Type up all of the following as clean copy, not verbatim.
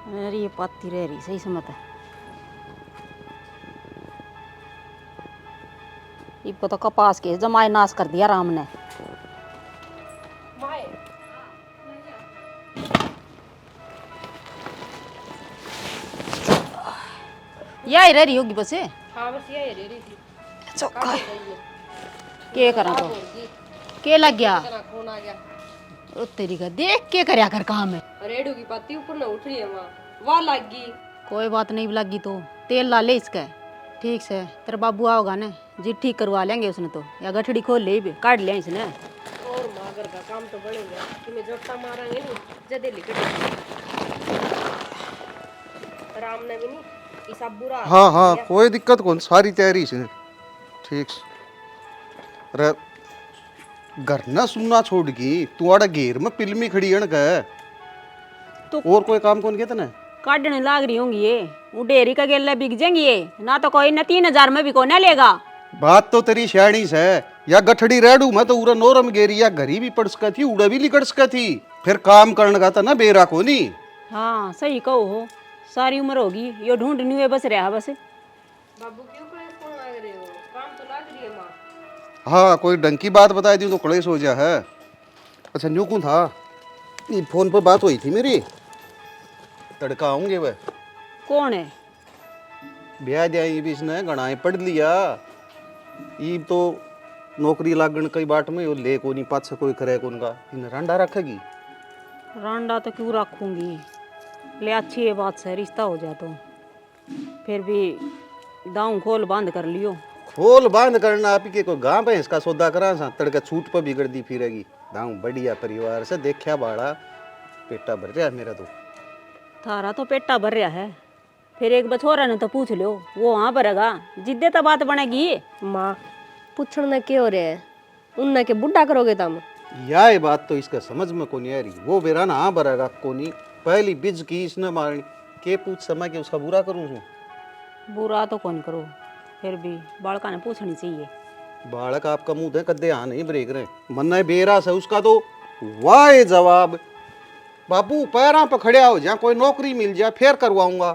अरे ये पाती रह रही सही समझ है। इनको तो कपास के जमाए नाश कर दिया राम ने। यही रह रही होगी बस। हाँ बस यही रह रही थी। चौका के करा तो के लग गया खून आ गया। ओ तेरी का देख के करया कर काम है। रेडू की पत्ती ऊपर न उठ रही है वहाँ लग गई। कोई बात नहीं लगी तो तेल ला ले इसका। ठीक से तेरा बाबू आओगा ना जी ठीक करवा लेंगे उसने तो, या गठड़ी खोल ले भी काट लिया इसने। और मागर का काम तो बढ़ेगा कि मैं जोटा मारेंगे नहीं जदे लिखट राम ने भी नहीं ये सब बुरा। हाँ हाँ कोई दिक्कत कौन, सारी तैयारी से ठीक से। अरे घर ना सुनना छोड़ की तू आड़ा घेर में पिलमी खड़ी है न तो और कोई काम कौन कहते ना काटने लाग रही होंगी ये। वो डेयरी का गेला बिक जाएंगी ये ना, तो कोई ना 3000 में भी को ना लेगा। बात तो तेरी शायनी से या गठड़ी रेडू में तो उरा नोरम गेरी या घरी भी पड़ सका थी उड़ा भी लिकड़ सका थी, फिर काम करने का था ना बेरा को नहीं। हाँ सही कहो हो, सारी उम्र होगी यो ढूंढनी हुए बस रहा बस। बाबू क्यों कलेश कौन लग रहे हो, काम तो लग रही है माँ। हाँ कोई ढंग की बात बता दी तो कलेश हो जा है। अच्छा न्यू कौन था, ये फोन पर बात हुई थी मेरी, तड़का आऊंगे वह कौन है? ब्याह दिया भी इसने गणाए पढ़ लिया, ये तो नौकरी लागण कई बाट में ले को नहीं पाछ कोई करे कौन का इन रांडा रखेगी। रांडा तो क्यों रखूंगी, ले अच्छी है बात से रिश्ता हो जाए तो फिर भी दाऊं खोल बंद कर लियो। खोल बांध करना आप के कोई गांव भैंस का सौदा करा सा तड़का छूट पर बिगड़ दी फिरेगी। दाऊं बढ़िया परिवार से देखा बाड़ा पेटा भर रहा मेरा तो। थारा तो पेटा भर रहा है, फिर एक बछोरा ने तो पूछ लो वो वहाँ भरेगा जिद्दे तो बात बनेगी। माँ पूछने न के हो रहे हैं उनने के बुढ़ा करोगे तुम। यह बात तो इसका समझ में को नहीं आ रही, वो बेरा ना हाँ भरेगा को नहीं, पहली बिज की इसने मारनी के पूछ समय के उसका बुरा करूँ छू। बुरा तो कौन करो, फिर भी बालका ने पूछनी चाहिए। बालक आपका मुंह है कदे हाँ नहीं ब्रेक रहे मन बेरा से उसका तो वाह जवाब। बाबू पैरा पे खड़े हो जहाँ कोई नौकरी मिल जाए फिर करवाऊंगा।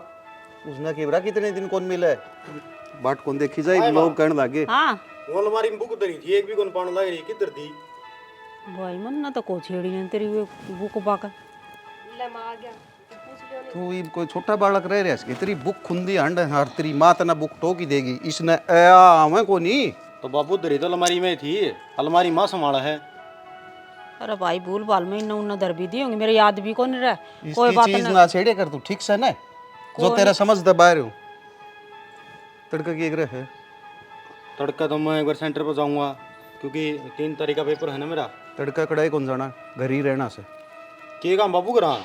उसने केवरा कितने दिन कौन मिले बाट कौन देखी जाए लोग कहने लगे। हाँ वो अलमारी में बुक धरी थी एक भी कौन पाने लग रही किधर थी। भाई मन ना तो को छेड़ी ने तेरी वो बुक बाका। ले माँ आ गया तो पूछ लियो नहीं। तो ये कोई छोटा बालक रह रहा है तेरी बुक खुंदी हंड हर तेरी माँ तना बुक टोकी देगी इसने आवे को नहीं। तो बाबू धरी तो अलमारी में थी, अलमारी माँ संभाला है। अरे भाई भूल भाल में इन्ना उन्ना दर भी दी होंगी, मेरे याद भी कौन रहा। कोई इसकी बात चीज ना ना छेड़े कर तू ठीक से ना जो तेरा समझ दे बाहर हूँ। तड़का की एक है तड़का तो मैं एक बार सेंटर पर जाऊंगा क्योंकि 3 तारीख का पेपर है ना मेरा। तड़का कड़ाई कौन जाना घर ही रहना से के काम बाबू करा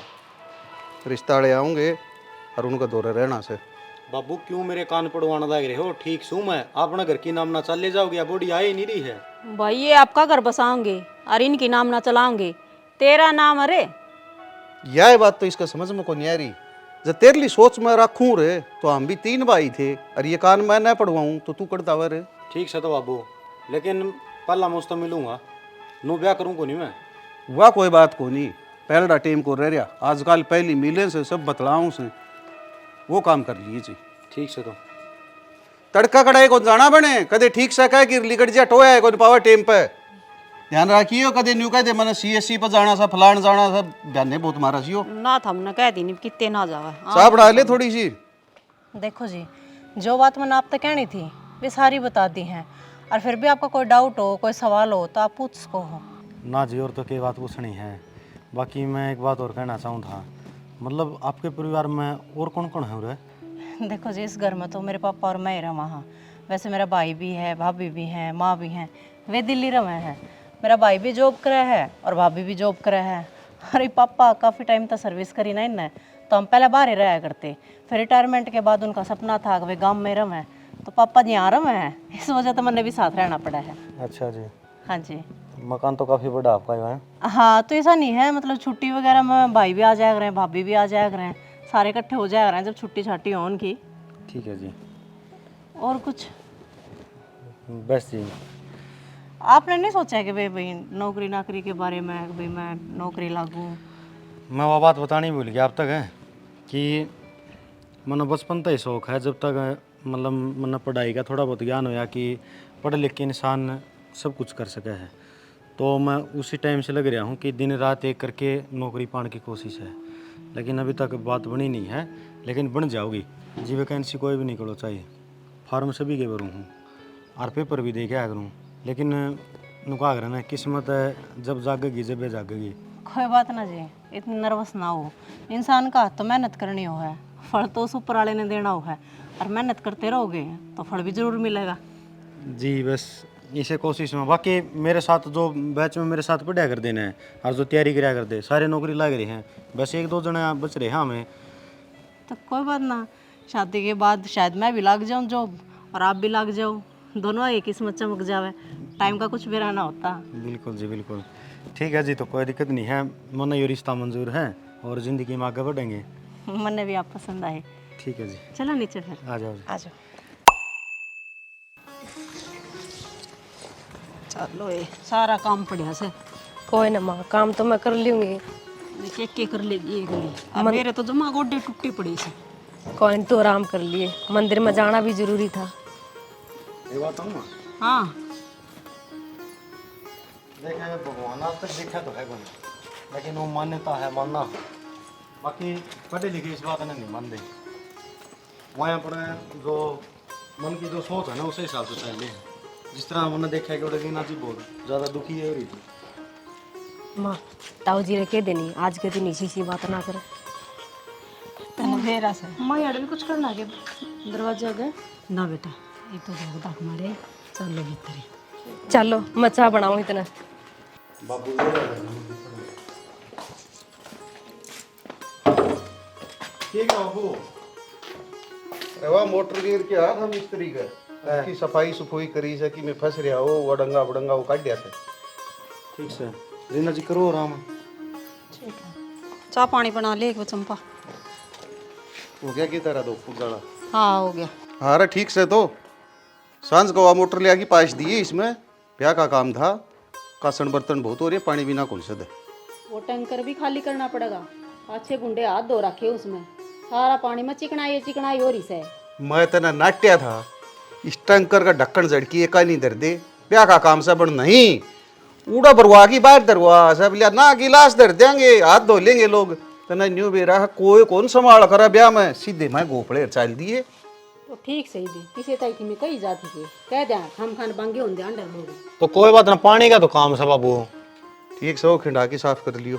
रिश्ता वाले आऊंगे और उनका दौरे रहना से। बाबू क्यों मेरे कान पड़वाना लग रहे हो, ठीक सू मैं अपना घर की नाम ना चल ले जाओगे, बॉडी आई नहीं रही है। भाई ये आपका घर बसाओगे और इनकी नाम ना चलाओगे, तेरा नाम अरे। यह बात तो इसका समझ में को नहीं आ रही, जब तेरे लिए सोच में रखूं रे तो हम भी 3 भाई थे और ये कान मैं न पढ़वाऊं तो तू करता हुआ रे। ठीक से तो बाबू, लेकिन पहला मैं उससे मिलूंगा, नो ब्याह करूँ को नहीं मैं। वह कोई बात को नहीं, पहला टेम को रह रहा आजकल पहली मिले से सब बतलाऊं से वो काम कर लीजिए। ठीक से तो तड़का कड़ाई को जाना बने कदे ठीक से कह कि लिकट जा टोया है कोई पावर टेम पे ध्यान रखियो, कदे न्यू कह दे मैंने सीएससी पर जाना सा फलान जाना सा ध्यान बहुत मारा सीओ ना था हमने कह दी नहीं कितने ना जावा। साहब बढ़ा ले थोड़ी सी। देखो जी, जो बात मैंने आप तक कहनी थी वे सारी बता दी हैं, और फिर भी आपका कोई डाउट हो कोई सवाल हो तो आप पूछ सको हो। ना जी और तो क्या बात पूछनी है, बाकी मैं एक बात और कहना चाहूँ था, मतलब आपके परिवार में और कौन कौन है रे? देखो जी, इस घर में तो मेरे पापा और मैं ही रहा हाँ। वैसे मेरा भाई भी है, भाभी भी हैं, माँ भी हैं, वे दिल्ली रहे हैं। मेरा भाई भी जॉब करे है और भाभी भी जॉब करे है। अरे पापा काफ़ी टाइम तक सर्विस करी ना इनने, तो हम पहले बाहर ही रहा करते, फिर रिटायरमेंट के बाद उनका सपना था कि वे गाँव में रहे, तो पापा जी यहाँ रहे हैं, इस वजह से मैंने भी साथ रहना पड़ा है। अच्छा जी। हाँ जी। मकान तो काफ़ी बड़ा आपका है। हाँ तो ऐसा नहीं है, मतलब छुट्टी वगैरह में भाई भी आ जाया करें, भाभी भी आ जाया करें, सारे इकट्ठे हो जाया करें जब छुट्टी छाट्टी हो उनकी। ठीक है जी। और कुछ बस जी। आपने नहीं सोचा है कि भाई नौकरी नाकरी के बारे में, भाई मैं नौकरी लागू? मैं वो बात बतानी भूल गया आप तक है। कि मना बचपन का ही शौक है, जब तक मतलब मना पढ़ाई का थोड़ा बहुत ज्ञान होया कि पढ़ लिख के इंसान सब कुछ कर सके है, तो मैं उसी टाइम से लग रहा हूँ कि दिन रात एक करके नौकरी पाने की कोशिश है। लेकिन अभी तक बात बनी नहीं है, लेकिन बन जाओगी जी। वैकेंसी कोई भी निकलो चाहिए, फार्म सभी के भरूँ हूँ और पेपर भी देखे करूँ, लेकिन नुका कर ना किस्मत है, जब जागेगी जब जागेगी। कोई बात ना जी, इतनी नर्वस ना हो। इंसान का हाथ तो मेहनत करनी हो है, फल तो उस ऊपर वाले ने देना हो है, और मेहनत करते रहोगे तो फल भी जरूर मिलेगा। जी बस इसे कोशिश में। बाकी मेरे साथ जो बैच में मेरे साथ पढ़ा कर देना है और जो तैयारी कराया कर दे, सारे नौकरी लग रही हैं, बस एक दो जने बच रहे हैं हमें। तो कोई बात ना, शादी के बाद शायद मैं भी लग जाऊँ जॉब और आप भी लग जाओ, दोनों एक किस्मत चमक जावे। टाइम का कुछ भी रहना होता। बिल्कुल जी बिल्कुल, ठीक है जी, तो कोई दिक्कत नहीं है, मन ये रिश्ता मंजूर है और ज़िंदगी में आगे बढ़ेंगे। मन्ने भी आप पसंद आए। ठीक है जी, चलो नीचे फिर। आ जाओ जी। आ जाओ। चलो ये सारा काम पड़ा से। कोई ना माँ, काम तो मैं कर लूँगी। के कर लेगी ये गली, अब मेरे तो जमा गोडे टूटी पड़ी से। कोई न, तो आराम कर लिए, मंदिर में जाना भी जरूरी था। ये बात हूँ ना, हाँ देखे भगवान आज तक देखा तो है कोई, लेकिन वो मान्यता है मानना। बाकी पढ़े लिखे इस बात नहीं मानते, वहाँ पर जो मन की जो सोच है ना उस हिसाब से चल हैं। जिस तरह हमने देखा कि रीना जी बहुत ज़्यादा दुखी है हो रही थी। माँ ताऊ जी ने कह देनी आज के दिन इसी सी बात ना करे। मेरा से माँ यार भी कुछ करना के दरवाजा गए ना बेटा, ये तो बहुत दाग मारे। चलो भीतर ही। चलो मैं चाय बनाऊँ इतना। बाबू ठीक है बाबू। अरे वाह, मोटर गिर के आ था मिस्त्री का, उसकी सफाई सफाई करी से कि मैं फंस रहा हो, वडंगा वडंगा वो काट दिया से। ठीक से रीना जी करो आराम। ठीक है, चाय पानी बना ले एक चंपा। हो गया कि तेरा दो फुजाड़ा? हाँ हो गया। हाँ रे ठीक से। तो सांझ को मोटर ले आके पास दिए, इसमें ब्याह का काम था, कासन बर्तन बहुत हो रहे, पानी बिना कौन से दे। वो टैंकर भी खाली करना पड़ेगा, अच्छे गुंडे हाथ धो रखे उसमें, सारा पानी में चिकनाई हो रही से। मैं तना नाट्या था, इस टैंकर का ढक्कन झड़की एक नहीं धर दे, ब्याह का काम से बन नहीं उड़ा बरवा की बात दरवा सब लिया ना, गिलास धर देंगे, हाथ धो लेंगे लोग। तना न्यू बेरा कोई कौन संभाल करा ब्याह में, सीधे मैं गोपड़े चाल दिए। तो ठीक सही दी किसी तय की में कई जाती के कह दे हम खान बांगे होंगे अंडर लोग। तो कोई बात ना, पानी का तो काम है बाबू। ठीक से वो खिंडा के साफ कर लियो।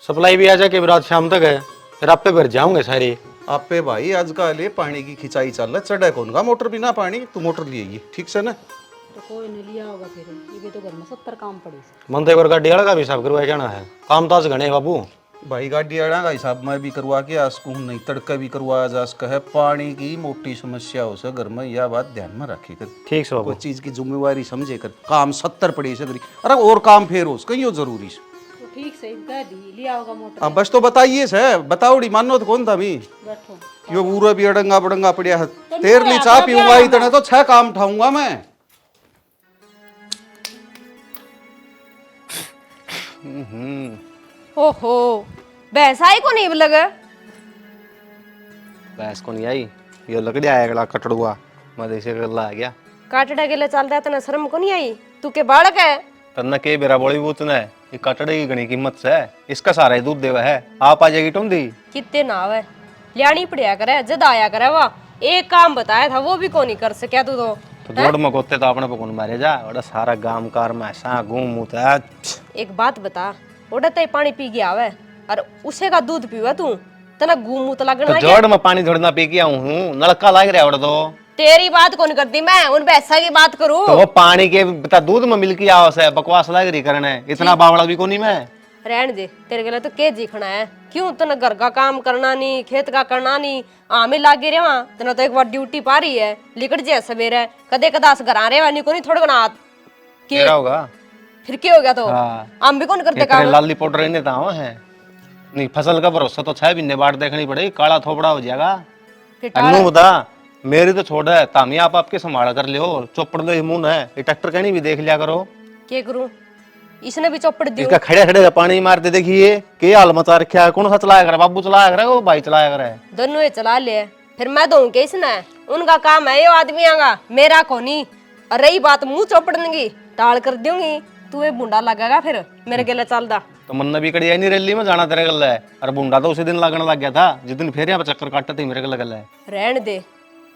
सप्लाई भी आ जाके रात शाम तक है, फिर आप पे भर जाऊंगे सारे। आप पे भाई आज का ले पानी की खिंचाई चल रहा, चढ़ा कौन का मोटर बिना पानी, तू मोटर लिए ये ठीक से ना। तो कोई ने लिया होगा फिर, ये भी तो घर में 70 काम पड़े से। मन तो एक बार गाड़ी वाला का भी हिसाब करवाया जाना है, काम तो आज घने बाबू। भाई गाड़ी आड़ा का हिसाब मैं भी करवा के आसकू नहीं, तड़का भी करवाया जा सका है। पानी की मोटी समस्या हो से घर में, यह बात ध्यान में रखे कर। ठीक से बाबू। कोई चीज की जिम्मेवारी समझे कर, काम 70 पड़ी से करी, अरे और काम फेर हो कहीं हो जरूरी से। तो ठीक सही कह दी लिया होगा मोटर। अब बस तो बताइए से, बताओड़ी मानो तो कौन था भी बैठो यो पूरा भी अड़ंगा बड़ंगा पड़िया है। तेर ली चाह पीऊंगा इतने तो 6 काम उठाऊंगा मैं। ओहो भैंस आई को नहीं लगे। भैंस को नहीं आई, ये लकड़ी आया अगला कटड़ुआ, मैं देखे गला आ गया। काटड़ा के लिए चल रहा तना शर्म को नहीं आई, तू के बालक है। तन्ना के बेरा बड़ी बूतना है, ये कटड़े की घनी कीमत से है, इसका सारा ही दूध देवा है। आप आ जाएगी टुंडी कितने नाव है, लियानी पड़िया करे जद आया करे। वाह एक काम बताया था वो भी को नहीं कर सकिया तू तो दौड़ मकोते तो अपने पकड़ मारे जा, बड़ा सारा गांव कार में ऐसा घूम मुता। एक बात बता, ओडा ते पानी पी गया है और उसे का दूध पीवा तू, तना घूमूत लगना तो जोड़ में पानी थोड़ी ना पी के आऊं हूं, नलका लाग रहा है तो। तेरी बात कौन करती, मैं उन भैंसा की बात करूं। तो वो पानी के बता दूध में मिल के आवस है, बकवास लग रही करने, इतना बावड़ा भी को नहीं मैं। रहने दे, तेरे गले तो के जीखना है, क्यों तना घर का काम करना नहीं, खेत का करना नहीं, आमे लागे रे वहां तना तो एक बार ड्यूटी पा रही है, लिकट जे सवेरे कदे कदास घर आ रे वानी को नहीं थोड़ा गना क्या होगा फिर क्या हो गया तो हाँ। आम भी कौन करते इतने काम। लाली पाउडर इन्हें तावा है नहीं, फसल का भरोसा तो 6 महीने बाद देखनी पड़ेगी, काला थोपड़ा हो जाएगा। फिर अन्नू बता, मेरी तो छोड़ है, तामी आप आपके संभाल कर लियो, चौपड़ लो मुंह है, ये ट्रैक्टर कहनी भी देख लिया करो। क्या करूं, इसने भी चौपड़ दी। इसका खड़े खड़े का पानी मारते देखिए के हाल मचा रखा है। कौन सा चलाया करे? बाबू चलाया करे वो भाई चलाया करे? दोनों ही चला ले। फिर मैं दूं के इसने? उनका काम है ये आदमियों का, मेरा कोनी। और रही बात मुंह चौपड़ने की, टाल कर दूंगी। तू ये बुंडा लगेगा फिर मेरे गले चलदा। तो मन भी कड़ी नहीं रैली में जाना तेरे गल है। और बुंडा तो उसी दिन लगने लग गया था जिस दिन फिर यहाँ पे चक्कर काटते थे मेरे गल है। रहन दे,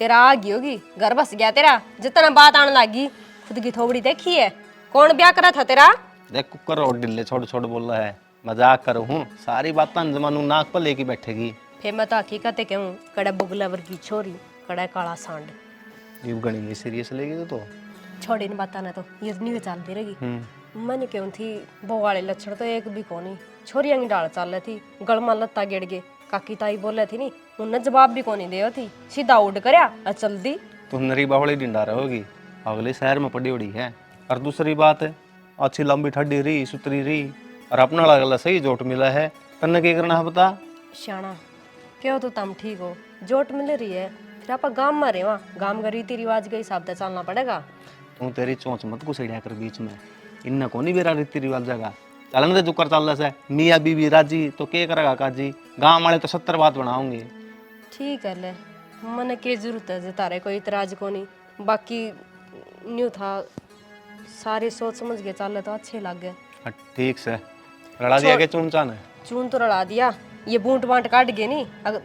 तेरा आ गई होगी, घर बस गया तेरा। जितना बात आने लगी, खुद की थोबड़ी देखी है। कौन ब्याह करा था तेरा? देख कुकर और डिल्ले छोड़ छोड़ बोल रहा है, मजाक करूँ हूँ। सारी बात जमानू नाक पर लेके बैठेगी। फिर मैं तो हकीकत कहूँ, कड़ा बुगलावर की छोरी, कड़ा काला सांड। ये गणी में सीरियस लेगी तो छोड़ी न बताना तो ये नहीं चलती रहेगी। मैंने क्यों थी वो वाले लक्षण तो एक भी कोनी। छोरियां की डाल चल रही थी, गलमा लत्ता गिर गए। काकी ताई बोले थी नी, उन्हें जवाब भी कोनी दे थी। सीधा उड़ करया और चल दी। तू नरी बावड़ी डिंडा रहोगी, अगले शहर में पड़ी उड़ी है। और दूसरी बात है, अच्छी लंबी ठड्डी रही सुतरी रही और अपना वाला सही जोट मिला है। तन्ने क्या करना है बता? श्याणा क्यों तो तुम ठीक हो, जोट मिल रही है। फिर आप गांव में रहे, गांव का रीति रिवाज के हिसाब से चलना पड़ेगा। तू तेरी चोंच मत घुसेड़िया कर बीच में। इन्ना कोनी बेरा रीति रिवाज जगह चलन दे। जुकर चल रहा है मियाँ बीबी राजी तो के करेगा काजी? गाँव वाले तो 70 बात बनाओगे। ठीक है ले, मने के जरूरत है जे तारे कोई इतराज को नहीं। बाकी न्यू था, सारी सोच समझ के चल तो अच्छे लग गए। ठीक से लड़ा दिया के चून चान है। चून तो रड़ा दिया, ये बूंट बांट काट गए नी। अगर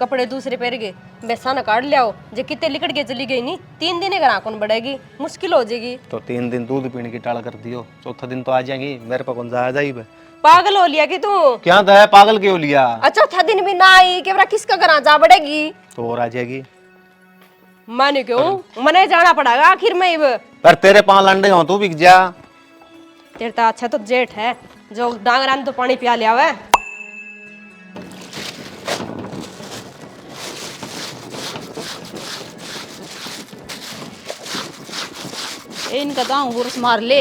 कपड़े दूसरे पहन गए, वैसा न काट लियाओ। जे कितने लिकट के चली गई नी, 3 दिन घर कौन बढ़ेगी, मुश्किल हो जाएगी। तो 3 दिन दूध पीने की टाल कर दियो, चौथा दिन तो आ जाएंगी। मेरे पर कौन जाया जाई? पागल हो लिया कि तू? क्या था है पागल क्यों लिया? अच्छा चौथा दिन भी ना आई कि किसका घर जा बढ़ेगी? तो और आ जाएगी। मैंने क्यों, मने जाना पड़ेगा आखिर में। पर तेरे 5 लंडे हो तू बिक जा। तेरे तो अच्छा तो जेठ है जो डांगरान तो पानी पिया लिया हुआ। इनका दाऊ गुरस मार ले।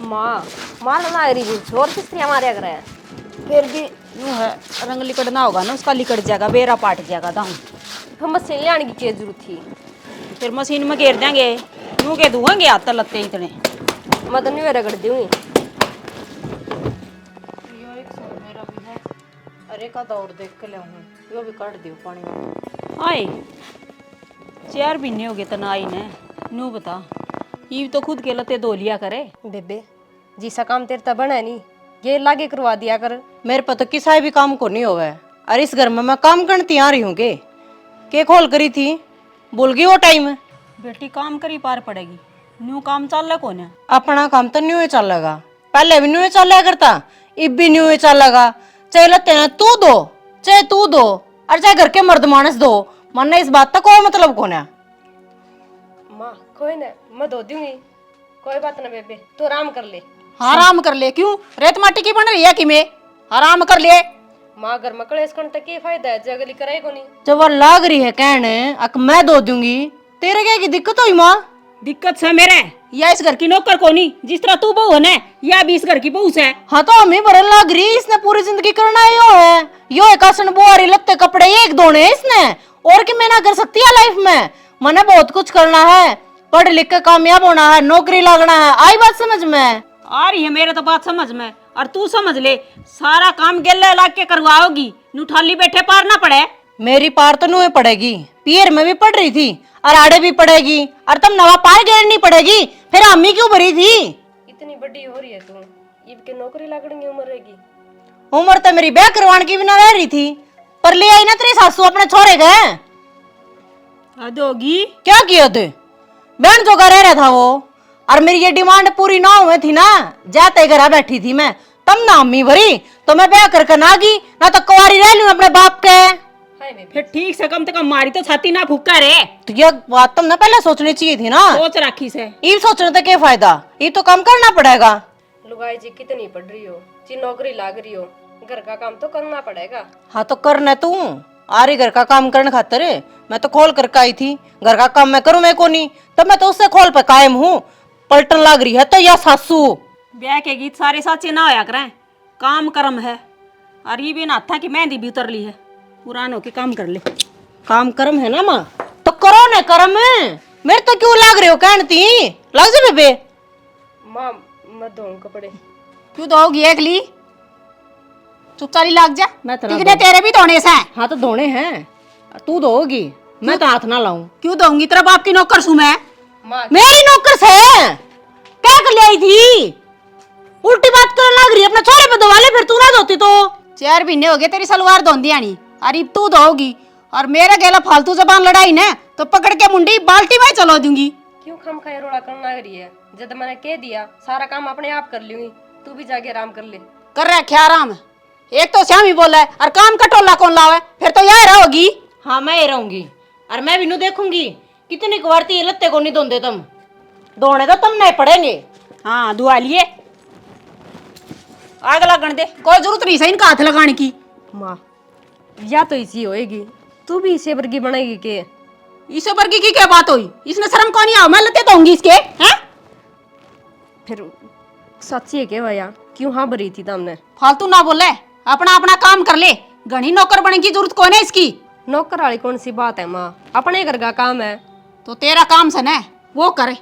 माँ मारना है रही छोर किसने मारे अगर है। फिर भी यूं है, रंग लिकड़ना होगा ना उसका, लिकड़ जाएगा, बेरा पाट जाएगा दाऊ। हम मशीन ले आने की क्या जरूरत थी? फिर मशीन में घेर देंगे, यूं के धुएंगे हाथ लत्ते इतने। मैं तो नहीं रगड़ दूंगी। अरे का दौड़ देख के ले यो भी काट दियो पानी में। आए 4 महीने हो गए तना आई ने। नू बता, ये तो खुद के लते धो लिया करे। बेबे जिसा काम तेरे तो बना नहीं, ये लागे करवा दिया कर। मेरे पर तो किसी भी काम को नहीं होवे। अरे इस घर में मैं काम करती आ रही हूँ के खोल करी थी, भूल गई वो टाइम। बेटी काम करी पार पड़ेगी, न्यू काम चल रहा कौन है? अपना काम तो न्यू ही चलेगा, पहले भी न्यू ही चल करता, अब भी न्यू ही चलेगा। चाहे लते हैं तू दो, चाहे तू दो, और चाहे घर के मर्द मानस दो। मन इस बात का कोई मतलब कौन है? माँ कोई ना, मैं धो दूंगी, कोई बात ना बेबे, तू आराम कर ले। आराम कर ले? क्यों, रेत माटी की बन रही है कि मैं आराम कर ले? माँ घर में कलेश करने तक फायदा है, जगली करे को नहीं। जब वो लाग रही है कहने अक मैं धो दूंगी, तेरे क्या की दिक्कत हुई माँ? दिक्कत से मेरे या इस घर की नौकर को नहीं, जिस तरह तू बहू है ना, या भी इस घर की बहू से। हाँ तो हमें बरन लाग रही, इसने पूरी जिंदगी करना यो है कासन बुआरी लत्ते कपड़े एक धोने है इसने, और कि मैं ना कर सकती है लाइफ में? मने बहुत कुछ करना है, पढ़ लिख के कामयाब होना है, नौकरी लगना है। आई बात समझ में? आ रही है मेरे तो बात समझ में। और तू समझ ले, सारा काम गेले लाग के करवाओगी, नू ठाली बैठे पार ना पड़े। मेरी पार तो नुए पड़ेगी, पियर में भी पढ़ रही थी और आड़े भी पड़ेगी, और तुम नवा पाए घेरनी पड़ेगी। फिर अम्मी क्यों भरी थी? इतनी बड़ी हो रही है तू, इब के नौकरी लगने की उम्र रहेगी। उम्र तो मेरी ब्याह करवाने की भी ना रह रही थी, पर ले आई ना तेरी सासू अपने छोरे गए। हद होगी। क्या किया थे? बहन जो रह रहा था वो, और मेरी ये डिमांड पूरी ना हुई थी ना, जाते घर बैठी थी मैं, तब ना अम्मी भरी, तो मैं ब्याह करके ना गई, ना तो कुंवारी रह लूं अपने बाप के। हाय बेबे फिर ठीक से कम मारी तो छाती ना फूका रे। तो ये बात तुमने पहले सोचनी चाहिए थी ना। सोच रखी से ये सोचने तो क्या फायदा, ये तो काम करना पड़ेगा। लुगाई जी कितनी पढ़ रही हो, जी नौकरी लाग रही हो, घर का काम तो करना पड़ेगा। हाँ तो करना तू आ रही घर का काम करने खातर, मैं तो खोल करके आई थी, घर का काम मैं करूं मैं को नहीं, तब मैं तो उससे खोल पे कायम हूँ। पलटन लाग रही है तो या सासू। ब्याह के गीत सारे साचे ना होया करें, काम कर्म है। और ये भी ना था कि मेहंदी भी उतर ली है, पुरानों के काम कर ले। काम कर्म है ना माँ, तो करो ना कर्म। मेरे तो क्यों लाग रहे हो कहती, लग जा बेबे। माँ मैं धोऊं कपड़े। क्यों दोगी एकली? चुपचाप लाग जा। मैं तेरा टिकने तेरे भी धोने से। हाँ तो धोने हैं, तू धोगी, मैं तो हाथ ना लाऊं। क्यों दोगी? तेरा बाप की नौकर सू मैं। माँ मेरी नौकर से क्या कर ले आई थी? उल्टी बात करने लग रही है, अपने छोरे पे धोवा ले, फिर तू ना धोती तो। 4 महीने हो गए तेरी सलवार धोंदी आनी, अरे तू धोगी और मेरा गेला फालतू जबान लड़ाई ना तो पकड़ के मुंडी बाल्टी में चलो दूंगी। क्यों खम खाए रोड़ा करना लग रही है? जब मैंने कह दिया सारा काम अपने आप कर लूंगी, तू भी जाके आराम कर ले। कर रहा क्या आराम? एक तो श्याम ही बोला है और काम का टोला कौन लावे? फिर तो यह रहोगी। हाँ मैं ही रहूंगी, और मैं भी नू देखूंगी कितनी कवारती लत्ते को नहीं धोंदे तुम। धोने तो तुम नहीं पड़ेंगे। हाँ दुआ लिए आग लगन दे, कोई जरूरत नहीं सही इनका हाथ लगाने की। माँ या तो इसी होएगी, तू भी इसे वर्गी बनेगी के? इसे वर्गी की क्या बात हुई? इसने शर्म कौन नहीं आओ? मैं लते तो इसके हैं? फिर सच्ची है के भैया? क्यों हाँ भरी थी तुमने? फालतू ना बोले, अपना अपना काम कर ले। घनी नौकर बनने की जरूरत कौन है इसकी? नौकर वाली कौन सी बात है माँ, अपने घर का काम है। तो तेरा काम से ना वो करे,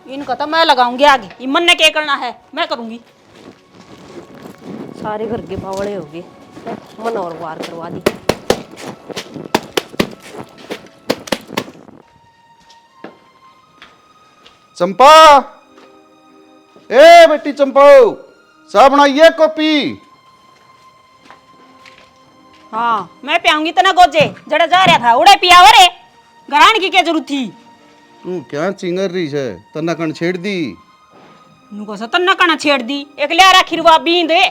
इनका तो मैं लगाऊंगी आगे। इमन ने क्या करना है मैं करूंगी। सारे घर के बावड़े हो गए, मन और वार करवा दी। चंपा, ए बेटी चंपा, चाह बनाइए कॉपी। हाँ मैं पियाऊंगी तना गोजे जड़ा जा रहा था उड़े पियावा रे। घरान की क्या जरूरत थी? तू क्या चिंगर रही है? तना कण छेड़ दी। नुको सतन न कना छेड़ दी, एक लिया राखी रुआ बींद दे।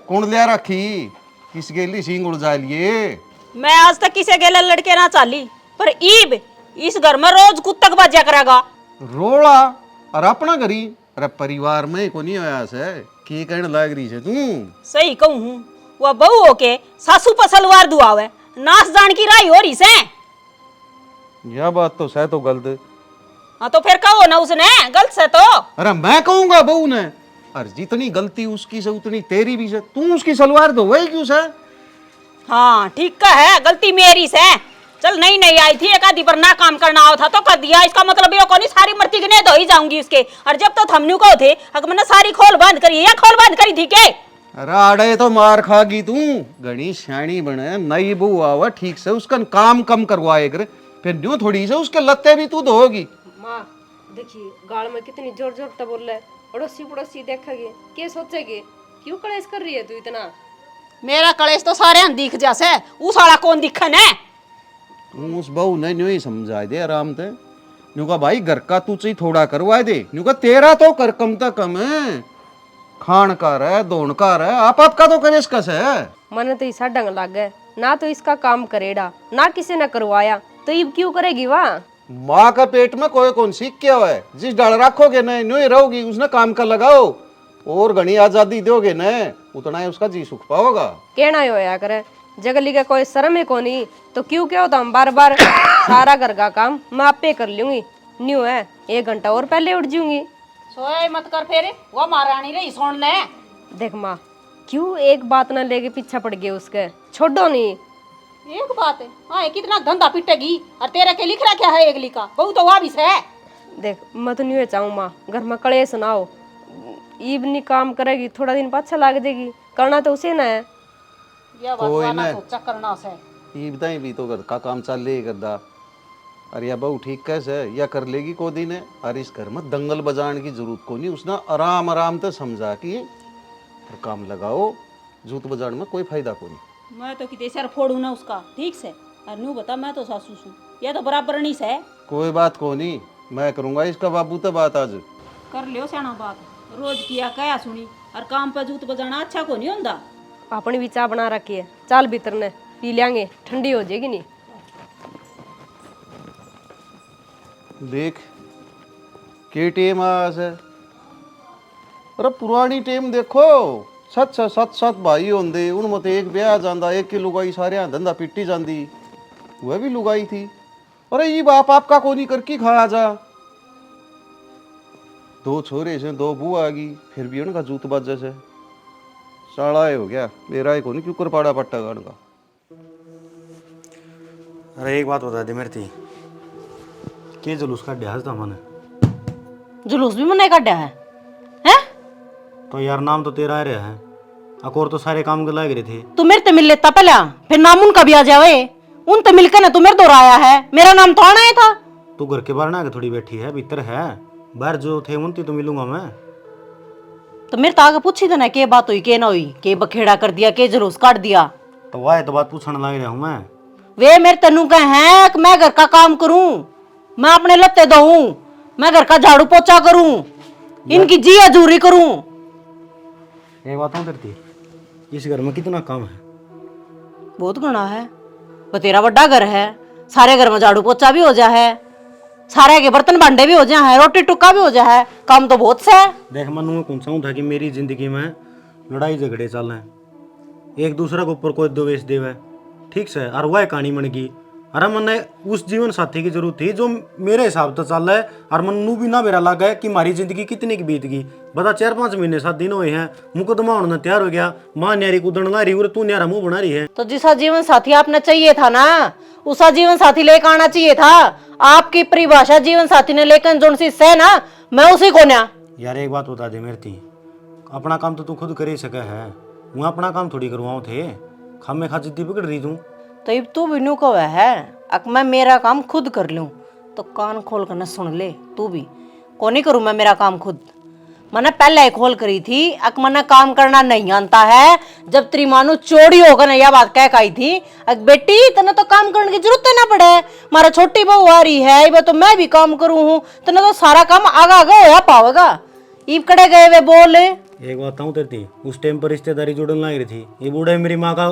कौन लिया रखी? किस गेली सिंग उड़ जा लिए? मैं आज तक किसे गेले लड़के ना चाली, पर ईब इस घर में रोज कुत्तक बाजा करेगा। रोड़ा और अपना घरी? अरे परिवार में को नहीं होया से की कहने लाग रही है तू? सही कहूँ हूँ, वह बहू होके सासू पर सलवार दुआवे, नाच जान की राई हो रही से। यह बात तो सह तो गलत। हाँ तो फिर कहो ना उसने गलत से तो। अरे मैं कहूंगा बहू ने, अरे जितनी गलती उसकी से उतनी तेरी भी से। तू उसकी सलवार धो वही क्यों से? हाँ ठीक का है, गलती मेरी से। चल नहीं नहीं आई थी एक आधी पर ना काम करना आओ था तो कर दिया, इसका मतलब ये कोनी सारी मर्ती ने धो ही जाऊंगी उसके। और जब तो थमनू को थे अगर मैंने सारी खोल बंद करी या खोल बंद करी थी के? अरे आड़े तो मार खागी तू। घनी श्याणी बने, नई बहू आवा ठीक से उसका काम कम करवाए कर, फिर न्यू थोड़ी से उसके लत्ते भी तू धोगी। माँ देखिए गाल में कितनी जोर जोर से बोल रहा है, अड़ोसी पड़ोसी देखेंगे क्या सोचेंगे? क्यों कलेश कर रही है तू इतना? मेरा कलेश तो सारे दिख जासे, उस वाला कौन दिखन है? तू उस बहू ने न्यू ही समझा दे आराम से। न्यू का भाई घर का तू चाहिए थोड़ा करवा दे। न्यू का तेरा तो कर कम तक कम है, खान का रहा धोन का रहा, आप का तो कलेश कस है। मन तो ऐसा डंग लग गया, ना तो इसका काम करेड़ा ना किसी ने करवाया, तो ये क्यों करेगी वाह? माँ का पेट में कोई कौन सीख क्या हुआ है? जिस डाल रखोगे न न्यू ही रहोगी, उसने काम का लगाओ और घनी आजादी दोगे न उतना ही उसका जी सुख पाओगा। कहना ही होया करे, जगली का कोई शर्म है कोनी तो क्यों क्या होता हम बार बार सारा घर का काम मैं आपे कर लूंगी। न्यू है 1 घंटा और पहले उठ जाऊंगी। सोए मत कर फेरे, वो महारानी रही सोने। देख माँ क्यों एक बात न लेके पीछा पड़ गए उसके, छोड़ो नहीं। एक बात है, हाँ कितना धंधा पिटेगी और तेरे के लिख रहा क्या है एगली का? बहु तो वाबिस है। देख मैं तो नहीं चाहूँ माँ घर में कलेश ना हो, ईब नहीं काम करेगी थोड़ा दिन पाछा लाग देगी, करना तो उसे ना है। ये बात कोई वाला ना। सोचा करना से। ये बताई भी तो घर का काम चल ले करदा। अरे या बहू ठीक कैसे है या कर लेगी को दिन है। अरे इस घर में दंगल बजाने की जरूरत को नहीं, उसने आराम आराम से समझा कि फिर काम लगाओ, जूत बजाने में कोई फायदा को नहीं। मैं तो किते सर फोड़ू ना उसका ठीक से, और नू बता मैं तो सासू सू, ये तो बराबर नहीं से। कोई बात को नहीं, मैं करूंगा इसका बाबू तो बात आज। कर लियो सियाना बात, रोज किया कया सुनी और काम पे जूत बजाना अच्छा को नहीं होंदा। अपनी भी चाय बना रखी है, चाल भीतर ने पी लेंगे, ठंडी हो जाएगी नहीं। देख के टेम आज है। अरे पुरानी टेम देखो, सत भाई होंदे उन मत एक ब्याह जांदा, एक की लुगाई सारे धंधा पिट्टी जांदी, वह भी लुगाई थी। अरे ये बाप आपका कोनी करके खाया जा। 2 छोरे से 2 बुआ आ गई, फिर भी उनका जूत बाजे से साड़ा हो गया। मेरा ही कोनी क्यों कर पाड़ा पट्टा गाड़ का। अरे एक बात बता दे मेरे थी, के जुलूस का ड्यास था मैंने जुलूस भी मना काटा है हैं? तो यार नाम तो तेरा आ रहा है, अकोर तो सारे काम के लाग रहे थे। तू मेरे ते मिल लेता पहला, फिर नाम उनका भी आ जावे। उन ते मिलकर ना तू मेरे दौर आया है, मेरा नाम तो आना ही था। तू घर के बाहर ना आके थोड़ी बैठी है, भीतर है। बाहर जो थे उनती तो मिलूंगा मैं। तो मेरे तो आगे पूछी देना के बात हुई के ना हुई, के बखेड़ा कर दिया, के जुलूस काट दिया। तो वाह तो बात पूछने लग रहा हूँ मैं। वे मेरे तनु कहे हैं कि मैं घर का काम करूं, मैं अपने लत्ते धोऊं, मैं घर का झाड़ू पोछा करूं, इनकी जी हजूरी करूं। एक बात हूँ करती, इस घर में कितना काम है? बहुत घना है, वो तेरा बड़ा घर है, सारे घर में झाड़ू पोछा भी हो जा है, सारे के बर्तन भांडे भी हो जा है, रोटी टुक्का भी हो जा है, काम तो बहुत से है। देख मनु में कौन सा था कि मेरी जिंदगी में लड़ाई झगड़े चल रहे हैं, एक दूसरे के ऊपर कोई द्वेष देवे, ठीक से, और वह कहानी बन गई। अरे मैंने उस जीवन साथी की जरूरत थी जो मेरे हिसाब से चल रहा है, और मनु भी ना मेरा लगा है कि हमारी जिंदगी कितनी की बीत गई। बता 4-5 महीने 7 दिन हुए हैं, मुकदमा होने तैयार हो गया, माँ न्यारी कूदन ला रही और तू न्यारा मुंह बना रही है। तो जिसा जीवन साथी आपने चाहिए था ना, उसा जीवन साथी लेकर आना चाहिए था। आपकी परिभाषा जीवन साथी ने लेकर जो सी है ना, मैं उसी को ना। यार एक बात बता दे मेरे थी, अपना काम तो तू खुद कर ही सका है, मैं अपना काम थोड़ी करवाऊँ थे, खामे खा जिद्दी पकड़ रही तू। तो अब तू भी न्यू को है अक मैं मेरा काम खुद कर लूं, तो कान खोल कर न सुन ले तू भी। को नहीं करूं मैं मेरा काम खुद, मैंने पहले ही खोल करी थी। अक मैंने काम करना नहीं आता है, जब तेरी मानू चोरी होकर ना यह बात कह आई थी, अक बेटी तने तो काम करने की जरूरत ना पड़े, मारा छोटी बहू आ रही है, इब तो मैं भी काम करूं हूं, तने तो सारा काम आगा आगा होया पावेगा। ईब कड़े गए वे बोल। एक बात हूँ तेरी, उस टाइम पर रिश्तेदारी जुड़न लग रही थी, ये बूढ़े मेरी माँ का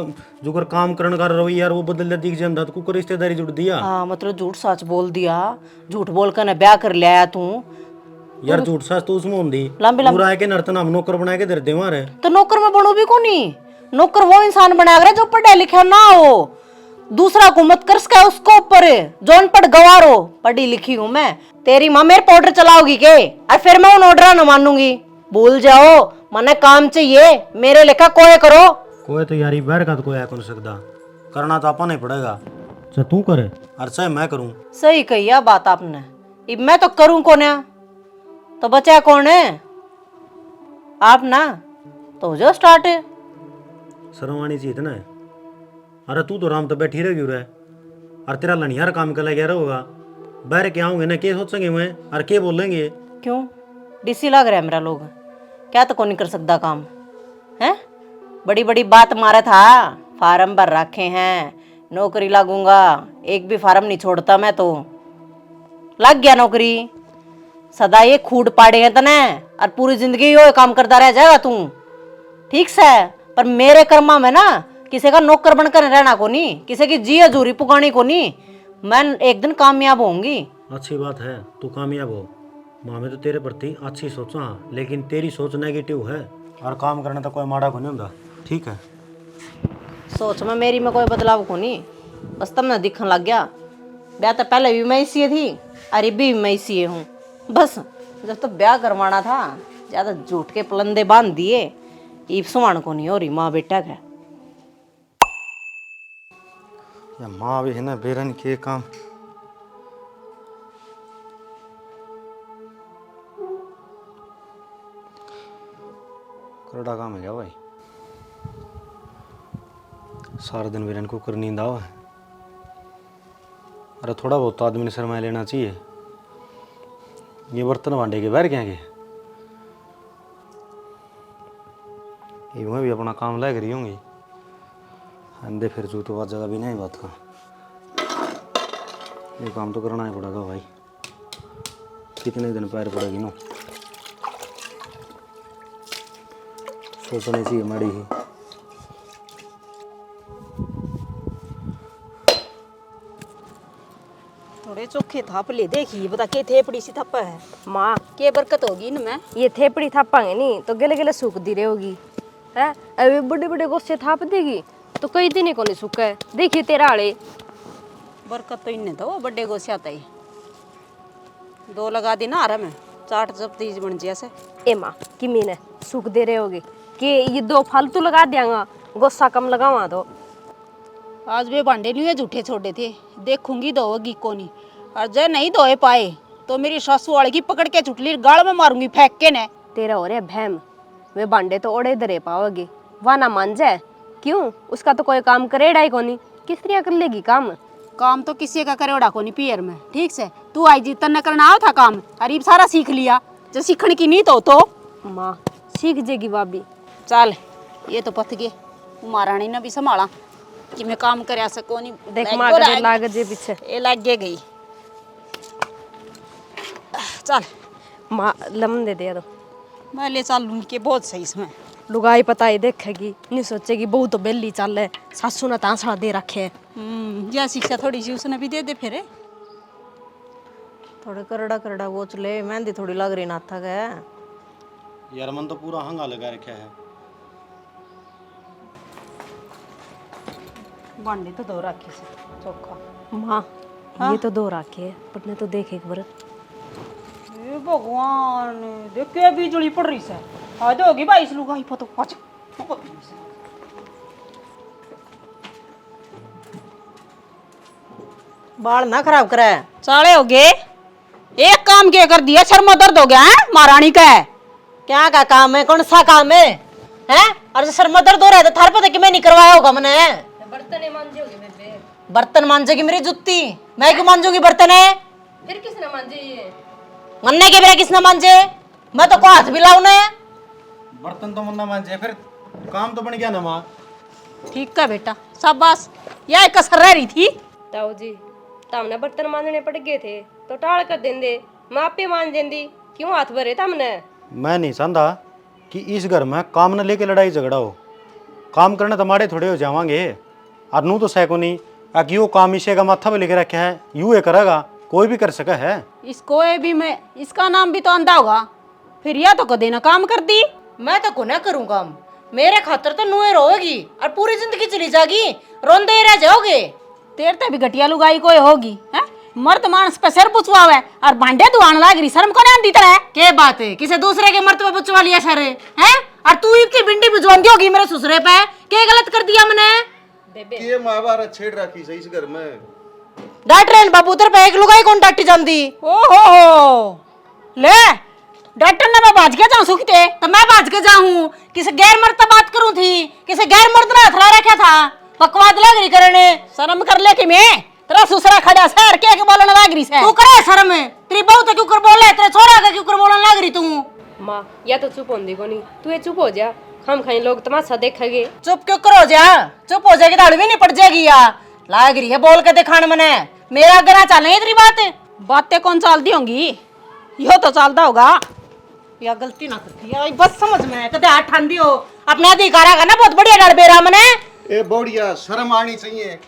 जो कर काम करने का रवैया यार वो बदल दिख जाता, तो कुकर रिश्तेदारी जुड़ दिया। हाँ मतलब झूठ सच बोल दिया, झूठ बोल कर ना ब्याह कर लिया तू। यार झूठ सास तो उसमें होंगी, लंबी पूरा है के नर्तन हम नौकर बना के दे मारे। तो नौकर में बनू भी को नहीं, नौकर वो इंसान बनाया करे जो पढ़ा लिखा ना हो, दूसरा हुकूमत कर सके उसको ऊपर, जो अनपढ़ गवार हो। पढ़ी लिखी हूं मैं, तेरी माँ मेरे पाउडर चलाओगी के, और फिर मैं उन ऑर्डर न मानूंगी। भूल जाओ, मने काम चाहिए, मेरे लेखा कोई करो। कोई तो यारी बैर का तो कोई कर सकता, करना तो आपा नहीं पड़ेगा, चाहे तू करे और चाहे मैं करूं। सही कही बात आपने, अब मैं तो करूं कौन है, तो बचा कौन है? आप ना, तो हो जाओ स्टार्ट। शर्म आनी चाहिए ना। अरे तू तो राम तो बैठी रह रहे, और तेरा लनियार काम कर गया होगा, बैर के आऊंगे ना के सोचेंगे मैं और के बोलेंगे। क्यों डीसी लग रहा है मेरा लोग, क्या तो कौन नहीं कर सकता काम है? बड़ी बड़ी बात मारा था, फार्म भर रखे हैं, नौकरी लगूंगा, एक भी फार्म नहीं छोड़ता मैं तो। लग गया नौकरी, सदा ये खूड पाड़े हैं तने, और पूरी जिंदगी यो काम करता रह जाएगा तू, ठीक से। पर मेरे कर्मा में ना किसी का नौकर बनकर रहना को नहीं, किसी की जी हजूरी पुकानी को नहीं, मैं एक दिन कामयाब होंगी। अच्छी बात है तू कामयाब हो, माँ में तो तेरे प्रति अच्छी सोचा, लेकिन तेरी सोच नेगेटिव है, और काम करने तो कोई माड़ा को नहीं होता, ठीक है? सोच में मेरी में कोई बदलाव को नहीं, बस तब ना दिखने लग गया। ब्याह तो पहले भी मैं इसी थी, अरे भी मैं इसी हूँ। बस जब तो ब्याह करवाना था, ज्यादा झूठ के पलंदे बांध दिए, ईब सुमान को नहीं हो रही माँ बेटा का। या माँ भी है ना बेरन के काम। करड़ा काम है क्या भाई, सारा दिन बेरन को कर नींद आवा है। अरे थोड़ा बहुत तो आदमी ने शर्मा लेना चाहिए, ये बर्तन भांडे के बाहर क्या गए, मैं भी अपना काम लग रही होंगी, अंधे फिर जूतो बात जगह भी नहीं बात का, ये काम तो करना ही पड़ेगा भाई, कितने दिन पैर पड़ेगी नो, सोचने चाहिए माड़ी ही। थोड़े चोखे थाप ले, देखिए बता के थेपड़ी सी थप्पा है माँ, के बरकत होगी इनमें। ये थेपड़ी थापांगे नहीं तो गले गले सूख दी रहेगी है, अभी बड़े बड़े गोश्ते थाप देगी तो कई दिन को नहीं सूखा है। देखिए तेरा आड़े बरकत तो इन्हें तो बड्डे गोसे आता ही, 2 लगा दी ना आराम है, चाट जब तीज बन जैसे। ए माँ कि मीने सूख दे रहे होगे कि ये 2 फालतू लगा देंगा, गोस्सा कम लगावा तो। आज वे भांडे नहीं हुए झूठे छोड़े थे, देखूंगी धोएगी को नहीं, और जय नहीं धोए पाए तो मेरी सासू वाले की पकड़ के चुटली गाल में मारूंगी फेंक के ने। तेरा हो रहा भैम, वे बांडे तो ओड़े धरे पाओगे, वह ना मान जाए। क्यों, उसका तो कोई काम करेड़ा ही कोनी, किस तरह कर लेगी काम? काम तो किसी का करेड़ा को नहीं पियर में, ठीक से। तू आई जी तन्ने करना आओ था काम, अरीब सारा सीख लिया, जो सीखने की नीत हो तो माँ सीख जेगी भाभी। चल ये तो पथ गए, महारानी ने भी संभाला कि मैं काम कर सको नहीं। देख माँ करे लाग जे पीछे, ये लग गे गई। चल माँ लमन दे दे तो मैं ले चल लूंगी के बहुत सही इसमें। लुगाई पता ही देखेगी, नहीं सोचेगी बहु तो बेली चल है, सासू ने तांसड़ा दे रखे है। या शिक्षा थोड़ी सी उसने भी दे दे फिर। थोड़े करड़ा करड़ा वो चले, मेहंदी थोड़ी लग रही ना था गया यार मन तो पूरा हंगा लगा रखा है। बांडे तो दो रखे से चोखा। माँ ये तो दो रखे है, पटने तो देख एक बार। ए भगवान, देख के बिजली पड़ रही से। आज होगी 22 लुगाई पतो पाच। बाल ना खराब करे। साले हो गए, एक काम क्या कर दिया, सर में दर्द हो गया है महारानी का। है क्या का काम है, कौन सा काम है? हैं? और जो सर में दर्द हो रहा है तो थार पता कि मैं नहीं करवाया होगा मैंने। बर्तन मांजोगे बेबे? बर्तन मांजेगी मेरी जुत्ती, मैं क्यों मांजूंगी बर्तन है? फिर किसने मांजे ये? मन्ने के बिना किसने मांजे? मैं तो को हाथ भी लाऊ ने। बर्तन तो मुन्ना मान फिर काम तो बन गया ना माँ। ठीक है बेटा, शाबाश। यह कसर रह रही थी। ताऊ जी तमने बर्तन मांजने पड़ गए थे तो टाल कर देंदे, माँ पे मान देंदी, क्यों हाथ भरे तमने? मैं नहीं चाहता कि इस घर में काम न लेके लड़ाई झगड़ा हो। काम करने तुम्हारे थोड़े हो जावांगे। और नू तो सैको नहीं कि वो काम इसे का माथा पे लेके रखा है, यूं ये करेगा, कोई भी कर सका है। इसको ये भी मैं, इसका नाम भी तो अंधा होगा। फिर यह तो कदे ना काम कर दी। मैं तो को ना करूँ काम, मेरे खातर तो नुए रोगी और पूरी जिंदगी चली जाएगी, रोंदे ही रह जाओगे। तेरे ते भी घटिया लुगाई कोई होगी है? मर्द मानस पे सिर पुछवावे और भांडे दुआन लाग रही, शर्म को नहीं आंदी तरह। के बात है, किसी दूसरे के मर्द पे पुछवा लिया सर है? और तू इतनी भिंडी भिजवाती होगी मेरे ससुरे पे, क्या गलत कर दिया मैंने? ये महाभारत छेड़ रखी से इस घर में। डांट रहे बाबू तेरे पे एक लुगाई कौन डांटी जाती? ओहो ले डॉक्टर ने मैं भाज के जाऊं सुखते तो मैं भाज के जाऊं, किसी गैर मर्द से बात करूं थी, किसी गैर मर्द ने हथला रखा था, बकवाद लग रही करने। शर्म कर ले कि मैं तेरा ससुरा खड़ा सर के बोलने लाग रही से। तू करे शर्म, तेरी बहू तो क्यों कर बोले, तेरे छोरा का क्यों कर बोलने लग रही तू? माँ या तो चुप होंदी को नहीं, तू ये चुप हो जा, हम खाई लोग तमाशा देखेंगे। चुप क्यों करो जा, चुप हो जाएगी दाढ़ भी नहीं पड़ जाएगी। या लाग रही है बोल के दिखान मने, मेरा गरा चले तेरी बात। बातें कौन चालती होंगी, यो तो चालता होगा। या गलती ना करती है, बस समझ में कदे हाथ ठान दियो अपने अधिकारा का ना, बहुत बढ़िया डर बेरा मने। ए बढ़िया शर्म आनी चाहिए।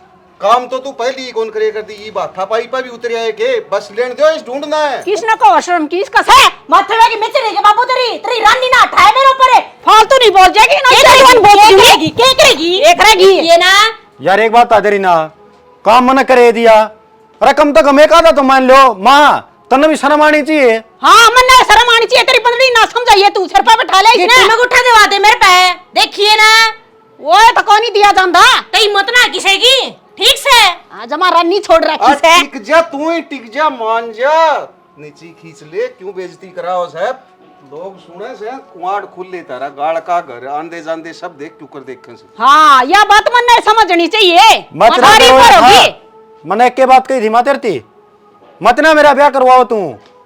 काम तो तू पहले ही कौन करे कर दी, ये बात था पाई पे भी उतर आए के बस लेन दो, इस ढूंढना है। किसने को शर्म की इसका से माथे में की मिचरी के बाबू तेरी रानी ना उठाए मेरे ऊपर। फालतू नहीं बोल जाएगी ना, क्या करेगी एक रहेगी ये ना। यार एक बात तेरी ना, काम मन करे दिया, रकम तो कम एक आधा तो मान लो माँ, तन्ने भी शर्म आनी चाहिए। हाँ मन्ने शर्म आनी चाहिए, तेरी पत्नी ना समझाइए, तू सिर पे बैठा ले इसने। मैं उठा देवा दे मेरे पे, देखिए ना वो तो कौन ही दिया जांदा। कहीं मत ना किसी की, ठीक से आज हमारा नहीं छोड़ रखी से। टिक जा तू ही, टिक जा, मान जा, नीचे खींच ले, क्यों बेइज्जती कराओ साहब। लोग सुने से कुआड़ खुले तारा गाड़ का घर, आंदे जांदे सब देख क्यों कर देखे से। हाँ यह बात मन्ने समझनी चाहिए। मत ना हमारी करो पर यार, होगी। हाँ। मैंने एक के बात कही थी माँ तेरती, मत ना मेरा ब्याह करवाओ तू,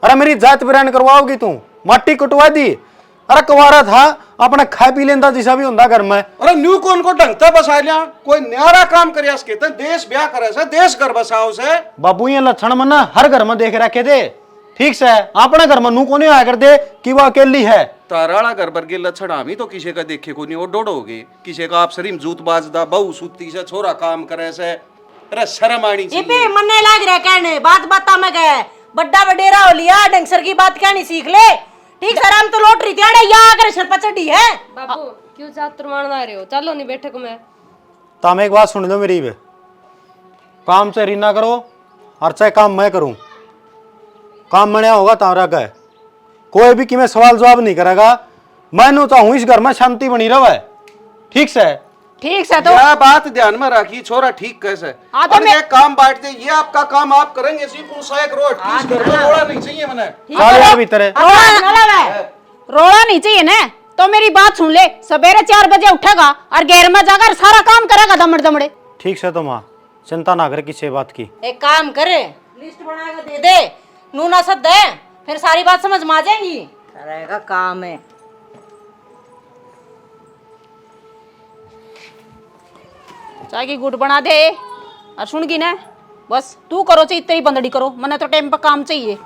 अरे मेरी जात बिरान करवाओगी तू, मट्टी कुटवा दी। अरे कुवारा था अपना खा पी लेंदा जिसा भी होंदा घर में। अरे न्यू कौन को ढंगता बसा लिया, कोई न्यारा काम करे कहते देश ब्याह करे से, देश घर बसाओ से। बाबू ये लक्षण मना हर घर में देख रखे थे, ठीक से अपने घर में नू को नहीं आया कर दे कि वो अकेली है। ताराड़ा घर पर के लक्षण हमी तो किसी का देखे को नहीं, वो डोडोगे किसी का आप शरीम जूत बाजदा, बहु सूती से, छोरा काम करे से। अरे शर्म आनी ये पे चाहिए। मन्ने लाग रहा कहने, बात बात में गए बड्डा वडेरा हो लिया, डंगसर की बात कहनी सीख ले, ठीक है। राम तो लौट रही थी या अगर सर पर चढ़ी है। बाबू क्यों चातुर मारना रहे हो, चलो नहीं बैठक में। ताम एक बात सुन दो मेरी, काम से रीना करो और चाहे काम मैं करूं, काम मना होगा तारा का, कोई भी कि मैं सवाल जवाब नहीं करेगा। मैं चाहूँ इस घर में शांति बनी रहे, ठीक से। ठीक से तो यह बात ध्यान में रखी छोरा, ठीक कैसे हाँ, तो और मैं- ये काम बांट दे, ये आपका काम आप करेंगे, सिर्फ उनसा एक रोड प्लीज घर में रोड़ा नहीं चाहिए मैंने। चल यार भीतर है। रोड़ा नहीं चाहिए ना, तो मेरी बात सुन ले, सवेरे 4 बजे उठेगा और गैर में जाकर सारा काम करेगा दमड़ दमड़े। ठीक से तो माँ, चिंता ना करे किसी बात की। एक काम करे, लिस्ट बना के दे दे, नूना सद दे, फिर सारी बात समझ में आ जाएगी। करेगा काम है। चाय की गुड़ बना दे और सुन की ना, बस तू करो चाहिए इतनी बंदड़ी करो, मने तो टाइम पर काम चाहिए।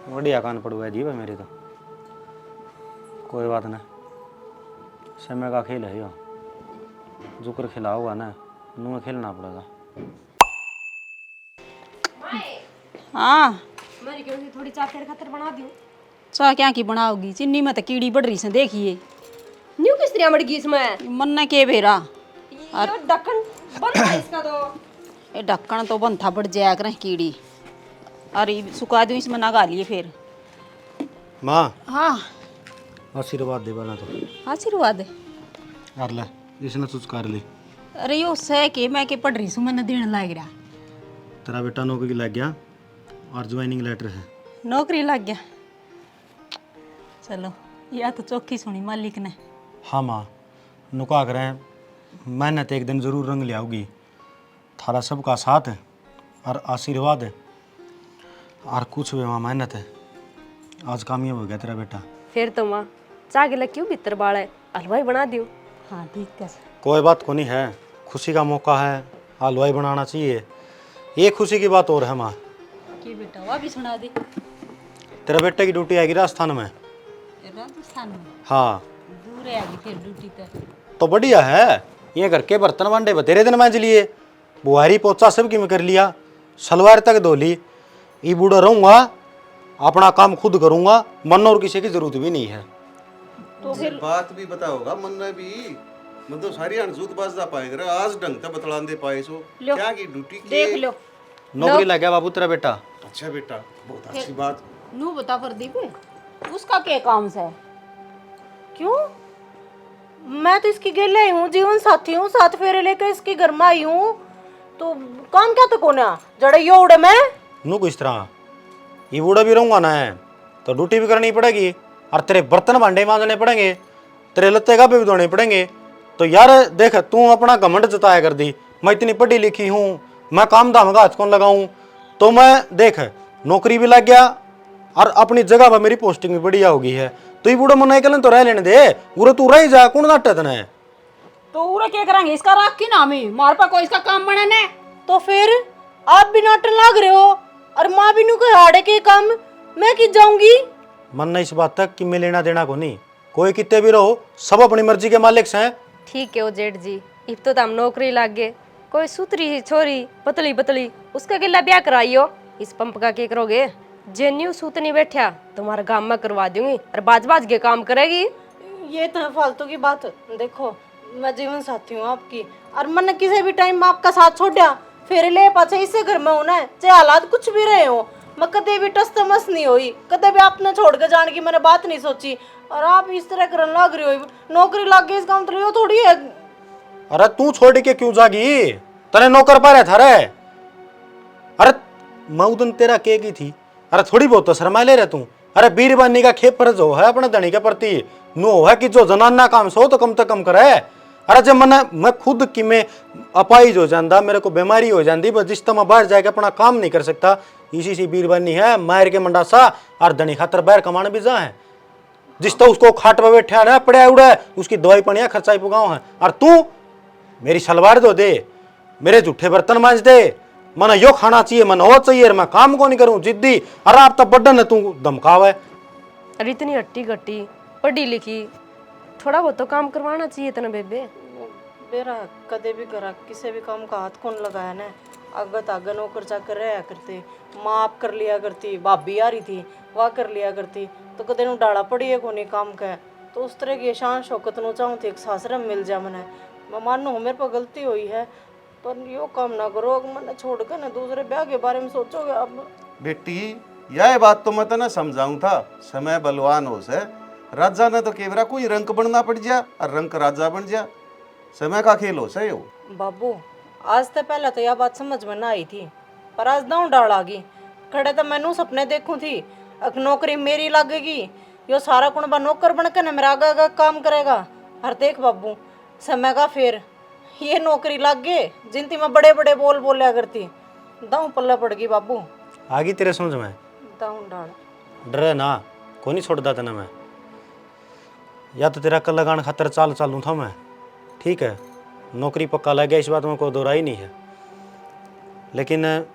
बढ़िया कान पड़ुआ है जी भाई मेरी तो। कोई बात ना, समय का खेल है यो, जुकर खिलाओगा ना नू खेलना पड़ेगा। हाँ मेरी क्यों थोड़ी चाय तेरे खातिर बना दियो। चाय क्या की बनाओगी, चीनी में तो कीड़ी बढ़ रही से देखिए। न्यू किस तरह मड़ गई इसमें? मन ने के बेरा ये ढक्कन बंद है इसका तो। ये ढक्कन तो बंद था, बढ़ जाया करें कीड़ी। अरे सुखा दूँ इसमें ना गालिए फिर। माँ हाँ आशीर्वाद दे बना तो। आशीर्वाद है। कर ले, इसने तुझ कर ली। अरे यो सह के मैं के पढ़ रही हूँ, मैंने देने लग रहा। तेरा बेटा नौकरी लग गया और ज्वाइनिंग लेटर है। नौकरी लग गया, चलो या तो चौकी सुनी मालिक ने। हाँ माँ, नुका करें, मेहनत एक दिन ज़रूर रंग ले आओगी। थारा सबका साथ है और आशीर्वाद है और कुछ भी माँ मेहनत है। आज कामयाब हो गया तेरा बेटा। फिर तो माँ चाय के लग क्यों भीतर बाल है, हलवाई बना दियो। हाँ ठीक है। कोई बात को नहीं है, खुशी का मौका है, हलवाई बनाना चाहिए। ये खुशी की बात और है माँ। कि बेटा वह भी सुना दे। तेरे बेटे की ड्यूटी आएगी राजस्थान में। राजस्थान में हाँ दूर है आगे फिर ड्यूटी तक। तो बढ़िया है, ये घर के बर्तन बांडे बतेरे दिन मांझ लिए, बुहारी पोचा सब की मैं कर लिया, सलवार तक धो ली। ये बूढ़ा रहूँगा, अपना काम खुद करूँगा, मन और किसी की जरूरत भी नहीं है। तो फिर बात भी बताओगा मन ने भी, मतलब सारी अनजूत बाजदा पाएगा आज ढंग से बतलान दे पाए सो क्या की ड्यूटी की देख लो। नौकरी लग गया बाबू तेरा बेटा। अच्छा बेटा, बहुत अच्छी बात। नू बता प्रदीप, उसका क्या काम से? क्यों? मैं तो इसकी गेले आई हूँ, जीवन साथी हूँ, 7 फेरे लेकर इसके घर में आई हूँ, तो काम क्या तो कोना जड़े यो उड़े मैं। नू किस तरह ये बूढ़ा भी रहूँगा ना है तो ड्यूटी भी करनी पड़ेगी और तेरे बर्तन भांडे मांजने पड़ेंगे, तेरे लत्ते का भी धोने पड़ेंगे। तो यार देख, तू अपना घमंड जताया कर दी, मैं इतनी पढ़ी लिखी हूँ, मैं काम धाम का हाथ कौन लगाऊं। तो मैं देख नौकरी भी लग गया और अपनी जगह पर मेरी पोस्टिंग भी बढ़िया होगी है। तो ये बूढ़ा मन निकलन तो रह लेने दे, पूरा तू रह जा, कौन नाटक है। तो उरे क्या करेंगे, इसका राख की नाम है, मार पा कोई इसका काम बने ने। तो फिर आप भी नाटन लाग रहे हो और माँ भी नु को हाड़े के काम मैं की जाऊंगी। मन नहीं इस बात तक कि मैं लेना देना को नहीं, कोई कितने भी रहो, सब अपनी मर्जी के मालिक से हैं। ठीक है ओ जेठ जी, इब तो हम नौकरी लग गए, कोई सुतरी ही छोरी पतली पतली उसका गिल्ला ब्याह कराइयो। इस पंप का क्या करोगे? जेन्यू सूतनी बैठा तुम्हारे गांव में करवा दूंगी और बाज बाज के काम करेगी। ये तो फालतू की बात। देखो मैं जीवन साथी हूँ आपकी और मैंने किसी भी टाइम आपका साथ छोड़ा फिर ले पाछे इससे घर में होना है, चाहे हालात कुछ भी रहे हो। मैं कदे भी टस तमस नहीं हुई, कदे भी आपने छोड़ के जाने की मैंने बात नहीं सोची और आप इस तरह करने लग रही हो। नौकरी लग गई इसका मतलब थोड़ी है। अरे तू छोड़ के क्यों जागी, तने नौकर पा रहा था रे। अरे मैं उदन तेरा के की थी, अरे थोड़ी बहुत तो शर्मा ले रहे तू। अरे बीरबानी का खेप फर्ज हो है अपने धनी के प्रति, नो है कि जो जनाना काम सो तो कम से कम करे। अरे जब मैं खुद कि मैं अपाइज हो जाता, मेरे को बीमारी हो जाती, बस जिस मैं बाहर जाके अपना काम नहीं कर सकता, इसी सी बीरबानी है मार के मंडा सा और धनी खातर बाहर कमाने भी जा है। जिस तो उसको खाट पर बैठा है पड़े उड़ा उसकी दवाई पनिया खर्चा पुगाओ है। और तू मेरी सलवार दो दे, मेरे जूठे बर्तन मांज दे, मन यो खाना चाहिए, मन वो चाहिए, मैं काम को नहीं करूं जिद्दी। अरे आप तो बड्डन है, तू धमकाव है। अरे इतनी हट्टी कट्टी पढ़ी लिखी, थोड़ा बहुत तो काम करवाना चाहिए तना बेबे। मेरा कदे भी करा किसी भी काम का हाथ कौन लगाया ना, अगत आगे नौकर चाकर रहा करते, माँ आप कर लिया करती, भाभी आ रही थी वह कर लिया करती, तो कदे नु डाला पड़ी है को नहीं काम का। तो उस तरह की शान शौकत नु चाहूँ तो एक सासरम मिल जा मैंने। मैं मानू मेरे पर गलती हुई है, पर यो काम ना करो, मैंने छोड़ कर ना दूसरे ब्याह के बारे में सोचोगे अब। बेटी यह बात तो मैं तो ना समझाऊं था, समय बलवान हो से राजा ने तो केवरा कोई रंक बनना पड़ जा और रंक राजा बन जा। समय का खेल हो सही हो। बाबू आज तो पहले तो यह बात समझ में ना आई थी, पर आज दांव डाल आ गई। खड़े तो मैनू सपने देखूं थी अब नौकरी मेरी लगेगी, यो सारा कुणबा नौकर बन के न मेरा आगा आगा काम करेगा। और देख बाबू समय का फिर ये नौकरी लग गए जिनती मैं बड़े बड़े बोल बोलिया करती, दांव पल्ला पड़ गई बाबू। आ गई तेरे समझ में? दांव डाल डरे ना, को नहीं छोड़ता तेना मैं। या तो तेरा कल लगान खातर चाल चालू था मैं, ठीक है नौकरी पक्का लग गया, इस बात में कोई दो राय नहीं है। लेकिन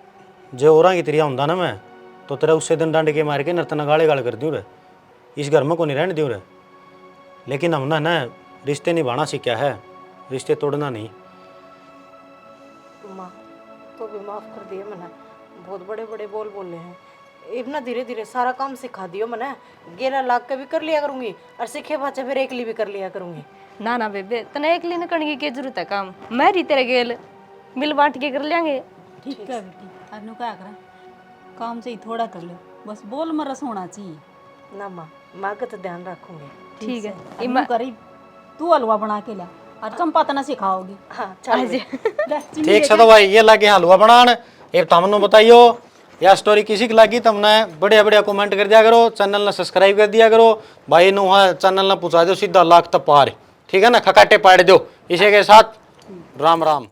जो और की तरिया होंदा ना मैं, तो तेरा उससे दिन डांड के मार के नर्तना गाले गाल कर दूँ रे, इस घर में को नहीं रहने दूँ रे। लेकिन हमने ना रिश्ते निभाना सीखा है, रिश्ते तोड़ना नहीं। माँ तो भी माफ कर दिए मैंने, बहुत बड़े बड़े बोल बोले हैं। इतना धीरे धीरे सारा काम सिखा दियो मैंने, 11 लाख का भी कर लिया करूंगी और सीखे बाचा फिर एकली भी कर लिया करूंगी। ना ना बेबे तने एकली न करने की जरूरत है काम, मैं री तेरे गेल मिल बांट के कर लेंगे। ठीक है बेटी, अनु क्या करें, काम से ही थोड़ा कर लो, बस बोल में रस होना चाहिए। ना माँ का तो ध्यान रखूंगी। ठीक है अनु करी तू हलवा बना के ला और चंपा तना सिखाओगी। हाँ चल बे। ले, चिन्नी ठीक से तो भाई ये लगे हलवा बनान, एक तमनो बताइयो या स्टोरी किसी की लगी तुमने बढ़िया बढ़िया कमेंट कर दिया करो, चैनल ने सब्सक्राइब कर दिया करो भाई नु, हाँ चैनल ने पहुंचा दो सीधा लाख तक पार, ठीक है ना, खकाटे पाड़ दो। इसी के साथ राम राम।